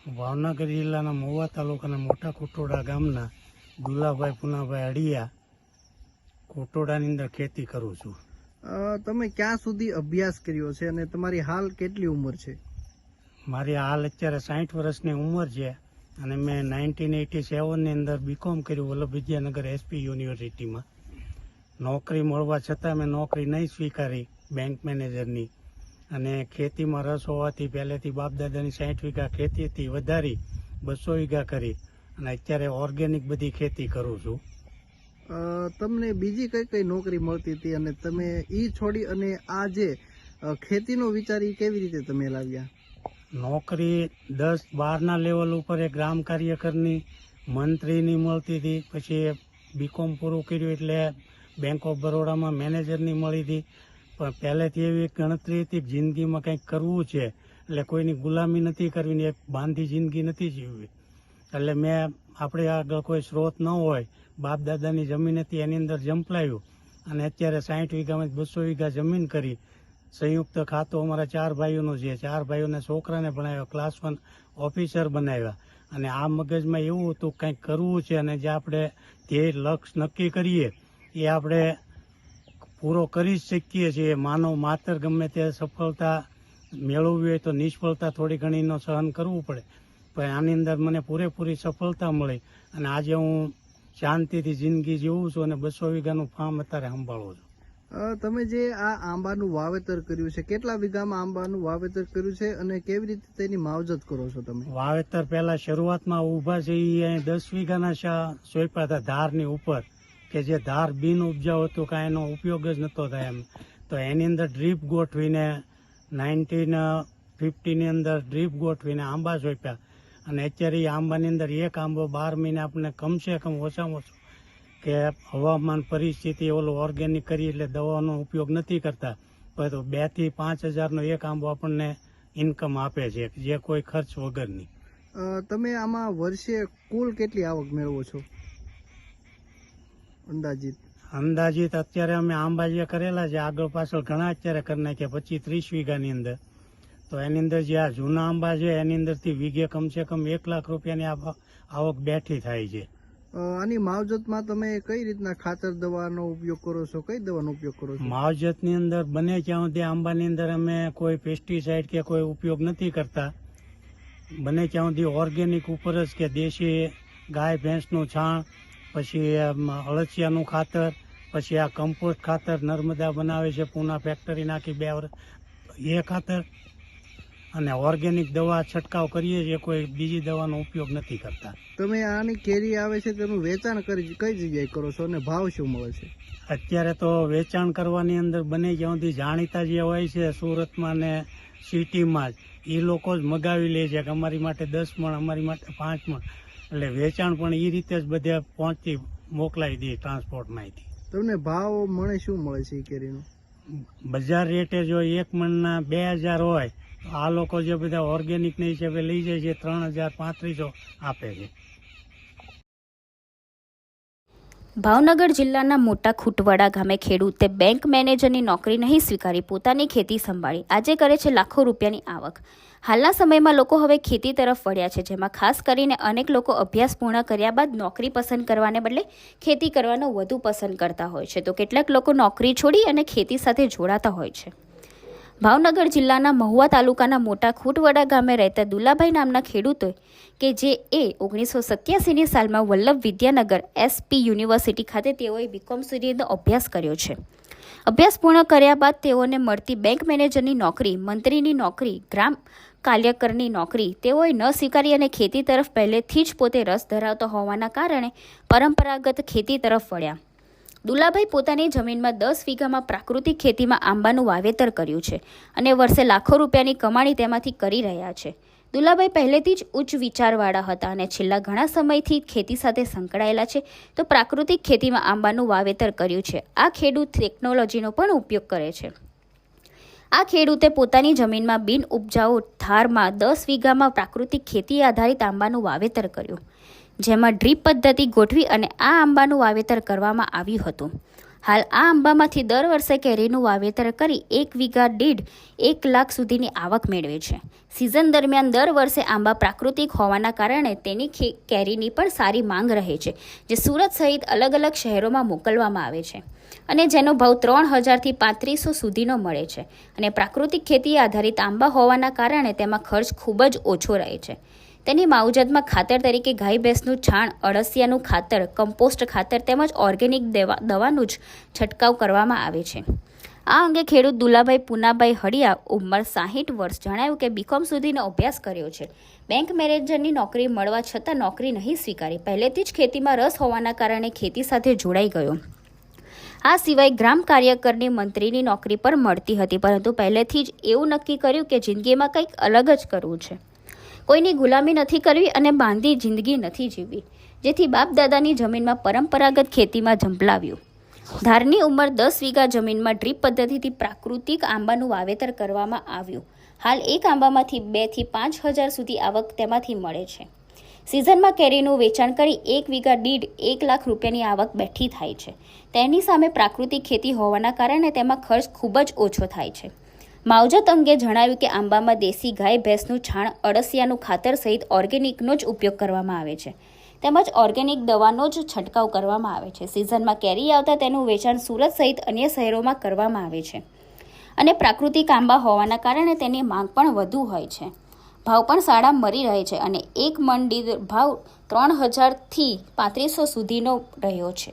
ભાવનગર જિલ્લાના મહુવા તાલુકાના મોટા કોટોડા ગામના દુલાભાઈ પુનાભાઈ અડિયા કોટોડાની અંદર ખેતી કરું છું. તમે ક્યાં સુધી અભ્યાસ કર્યો છે અને તમારી હાલ કેટલી ઉંમર છે? મારી હાલ અત્યારે 60 વર્ષની ઉંમર છે અને મેં 1987ની અંદર બીકોમ કર્યું વલ્લભ વિદ્યાનગર એસપી યુનિવર્સિટીમાં. નોકરી મળવા છતાં મેં નોકરી નહીં સ્વીકારી બેંક મેનેજરની, અને ખેતીમાં રસ હોવાથી પહેલેથી બાપદાદાની 60 વીઘા ખેતી હતી, વધારી 200 વીઘા કરી અને અત્યારે ઓર્ગેનિક બધી ખેતી કરું છું. તમને બીજી કઈ કઈ નોકરી મળતી હતી અને તમે ઈ છોડી અને આ જે ખેતીનો વિચાર ઈ કેવી રીતે તમે લાવ્યા? નોકરી 10-12ના લેવલ ઉપર એક ગ્રામ કાર્યકરની, મંત્રીની મળતી હતી. પછી બીકોમ પૂરું કર્યું એટલે બેંક ઓફ બરોડામાં મેનેજરની મળી હતી. પણ પહેલેથી એવી એક ગણતરી હતી કે જિંદગીમાં કંઈક કરવું છે એટલે કોઈની ગુલામી નથી કરવી ને એક બાંધી જિંદગી નથી જીવવી. એટલે મેં આપણે આગળ કોઈ સ્ત્રોત ન હોય, બાપ દાદાની જમીન હતી એની અંદર જંપલાવ્યું અને અત્યારે 60 વીઘામાં 200 વીઘા જમીન કરી. સંયુક્ત ખાતું અમારા 4 ભાઈઓનું છે. 4 ભાઈઓના છોકરાને ભણાવ્યા, ક્લાસ 1 ઓફિસર બનાવ્યા. અને આ મગજમાં એવું હતું કંઈક કરવું છે અને જે આપણે ધ્યેય લક્ષ્ય નક્કી કરીએ એ આપણે પૂરો કરી જ શકીએ છીએ. માનવ માત્ર ગમે તે સફળતા મેળવવી હોય તો નિષ્ફળતા થોડી ઘણીનો સહન કરવું પડે, પણ આની અંદર મને પૂરેપૂરી સફળતા મળી અને આજે હું શાંતિથી જિંદગી જીવું છું અને 200 વીઘાનું ફાર્મ અત્યારે સંભાળું છું. તમે જે આ આંબાનું વાવેતર કર્યું છે, કેટલા વીઘામાં આંબાનું વાવેતર કર્યું છે અને કેવી રીતે તેની માવજત કરો છો તમે? વાવેતર પહેલા શરૂઆતમાં ઊભા છે એ 10 વીઘાના સોંપ્યા હતા ધારની ઉપર, કે જે ધાર બિન ઉપજાઉ હતું, કાંઈ એનો ઉપયોગ જ નહોતો થાય એમ. તો એની અંદર ડ્રીપ ગોઠવીને 1950ની અંદર ડ્રીપ ગોઠવીને આંબા સોંપ્યા અને અત્યારે એ આંબાની અંદર એક આંબો 12 મહિને આપણને કમસે કમ ઓછામાં ઓછું કે હવામાન પરિસ્થિતિ ઓલું ઓર્ગેનિક કરી એટલે દવાનો ઉપયોગ નથી કરતા, પરંતુ 2 થી 5 હજારનો એક આંબો આપણને ઇન્કમ આપે છે, જે કોઈ ખર્ચ વગરની. તમે આમાં વર્ષે કુલ કેટલી આવક મેળવો છો અંદાજિત? અત્યારે અમે આંબા જે કરેલા છે આગળ પાછળ ઘણા અત્યારે કરી નાખ્યા 25-30 વીઘાની અંદર. તો એની અંદર જે આ જૂના આંબા છે એની અંદરથી વીઘે કમસે કમ 1 લાખ રૂપિયાની આવક બેઠી થાય છે. આની માવજતમાં તમે કઈ રીતના ખાતર દવાનો ઉપયોગ કરો છો? કઈ દવાનો ઉપયોગ કરો છો? માવજતની અંદર બને ત્યાં સુધી આંબાની અંદર અમે કોઈ પેસ્ટિસાઇડ કે કોઈ ઉપયોગ નથી કરતા. બને ત્યાં સુધી ઓર્ગેનિક ઉપર જ કે દેશી ગાય ભેંસનું છાણ, પછી અળસિયાનું ખાતર, પછી આ કમ્પોસ્ટ ખાતર નર્મદા બનાવે છે, પૂના ફેક્ટરી નાખી 2 વર્ષ એ ખાતર, અને ઓર્ગેનિક દવા છંટકાવ કરીએ છીએ, કોઈ બીજી દવાનો ઉપયોગ નથી કરતા. તમે આની કેરી આવે છે તેનું વેચાણ કઈ જગ્યાએ કરો છો અને ભાવ શું મળે છે? અત્યારે તો વેચાણ કરવાની અંદર બને જ્યાં સુધી જાણીતા જે હોય છે સુરતમાં ને સિટીમાં જ એ લોકો જ મગાવી લે છે કે અમારી માટે 10 મણ, અમારી માટે 5 મણ. એટલે વેચાણ પણ એ રીતે જ બધે પહોંચી મોકલાવી દે ટ્રાન્સપોર્ટમાંથી. તમને ભાવ મળે શું મળે છે એ કેરીનો? બજાર રેટે જો 1 મણના 2000 હોય તો આ લોકો જે બધા ઓર્ગેનિકના હિસાબે લઈ જાય છે 3000-3500 આપે છે. ભાવનગર જિલ્લાના મોટા ખૂટવાડા ગામે ખેડૂતે બેંક મેનેજરની નોકરી નહીં સ્વીકારી પોતાની ખેતી સંભાળી આજે કરે છે લાખો રૂપિયાની આવક. હાલના સમયમાં લોકો હવે ખેતી તરફ વળ્યા છે, જેમાં ખાસ કરીને અનેક લોકો અભ્યાસ પૂર્ણ કર્યા બાદ નોકરી પસંદ કરવાને બદલે ખેતી કરવાનું વધુ પસંદ કરતા હોય છે, તો કેટલાક લોકો નોકરી છોડી અને ખેતી સાથે જોડાતા હોય છે. ભાવનગર જિલ્લાના મહુવા તાલુકાના મોટા ખૂટવાડા ગામે રહેતા દુલાભાઈ નામના ખેડૂતો કે જે 1987ની સાલમાં વલ્લભ વિદ્યાનગર એસપી યુનિવર્સિટી ખાતે તેઓએ બીકોમ સુધીનો અભ્યાસ કર્યો છે. અભ્યાસ પૂર્ણ કર્યા બાદ તેઓને મળતી બેંક મેનેજરની નોકરી, મંત્રીની નોકરી, ગ્રામ કાર્યકરની નોકરી તેઓએ ન સ્વીકારી અને ખેતી તરફ પહેલેથી જ પોતે રસ ધરાવતો હોવાના કારણે પરંપરાગત ખેતી તરફ વળ્યા. દુલાભાઈ પોતાની જમીનમાં 10 વીઘામાં પ્રાકૃતિક ખેતીમાં આંબાનું વાવેતર કર્યું છે અને વર્ષે લાખો રૂપિયાની કમાણી તેમાંથી કરી રહ્યા છે. દુલાભાઈ પહેલેથી જ ઉચ્ચ વિચારવાળા હતા અને છેલ્લા ઘણા સમયથી ખેતી સાથે સંકળાયેલા છે, તો પ્રાકૃતિક ખેતીમાં આંબાનું વાવેતર કર્યું છે. આ ખેડૂત ટેકનોલોજીનો પણ ઉપયોગ કરે છે. આ ખેડૂતે પોતાની જમીનમાં બિન ઉપજાઉ ધારમાં 10 વીઘામાં પ્રાકૃતિક ખેતી આધારિત આંબાનું વાવેતર કર્યું, જેમાં ડ્રીપ પદ્ધતિ ગોઠવી અને આ આંબાનું વાવેતર કરવામાં આવ્યું હતું. હાલ આ આંબામાંથી દર વર્ષે કેરીનું વાવેતર કરી 1 વીઘા દીઠ 1 લાખ સુધીની આવક મેળવે છે. સિઝન દરમિયાન દર વર્ષે આંબા પ્રાકૃતિક હોવાના કારણે તેની કેરીની પણ સારી માંગ રહે છે, જે સુરત સહિત અલગ અલગ શહેરોમાં મોકલવામાં આવે છે અને જેનો ભાવ 3000 થી 3500 સુધીનો મળે છે. અને પ્રાકૃતિક ખેતી આધારિત આંબા હોવાના કારણે તેમાં ખર્ચ ખૂબ જ ઓછો રહે છે. તેની માવજતમાં ખાતર તરીકે ગાય ભેંસનું છાણ, અળસિયાનું ખાતર, કમ્પોસ્ટ ખાતર તેમજ ઓર્ગેનિક દવાનું જ છંટકાવ કરવામાં આવે છે. આ અંગે ખેડૂત દુલાભાઈ પુનાભાઈ હળિયા, ઉંમર 60 વર્ષ, જણાવ્યું કે બીકોમ સુધીનો અભ્યાસ કર્યો છે. બેંક મેનેજરની નોકરી મળવા છતાં નોકરી નહીં સ્વીકારી. પહેલેથી જ ખેતીમાં રસ હોવાના કારણે ખેતી સાથે જોડાઈ ગયો. આ સિવાય ગ્રામ કાર્યકરની મંત્રીની નોકરી પણ મળતી હતી, પરંતુ પહેલેથી જ એવું નક્કી કર્યું કે જિંદગીમાં કંઈક અલગ જ કરવું છે. કોઈની ગુલામી નથી કરવી અને બાંધી જિંદગી નથી જીવવી, જેથી બાપ દાદાની જમીનમાં પરંપરાગત ખેતીમાં ઝંપલાવ્યું. ધારની ઉંમર 10 વીઘા જમીનમાં ડ્રીપ પદ્ધતિથી પ્રાકૃતિક આંબાનું વાવેતર કરવામાં આવ્યું. હાલ એક આંબામાંથી 2 થી 5 હજાર સુધી આવક તેમાંથી મળે છે. સિઝનમાં કેરીનું વેચાણ કરી 1 વીઘા દીઠ 1 લાખ રૂપિયાની આવક બેઠી થાય છે. તેની સામે પ્રાકૃતિક ખેતી હોવાના કારણે તેમાં ખર્ચ ખૂબ જ ઓછો થાય છે. માવજત અંગે જણાવ્યું કે આંબામાં દેશી ગાય ભેંસનું છાણ, અળસિયાનું ખાતર સહિત ઓર્ગેનિકનો જ ઉપયોગ કરવામાં આવે છે, તેમજ ઓર્ગેનિક દવાનો જ છંટકાવ કરવામાં આવે છે. સિઝનમાં કેરી આવતા તેનું વેચાણ સુરત સહિત અન્ય શહેરોમાં કરવામાં આવે છે અને પ્રાકૃતિક આંબા હોવાના કારણે તેની માંગ પણ વધુ હોય છે. ભાવ પણ સારા મળી રહે છે અને 1 મણ દીઠ ભાવ 3000 થી 3500 સુધીનો રહ્યો છે.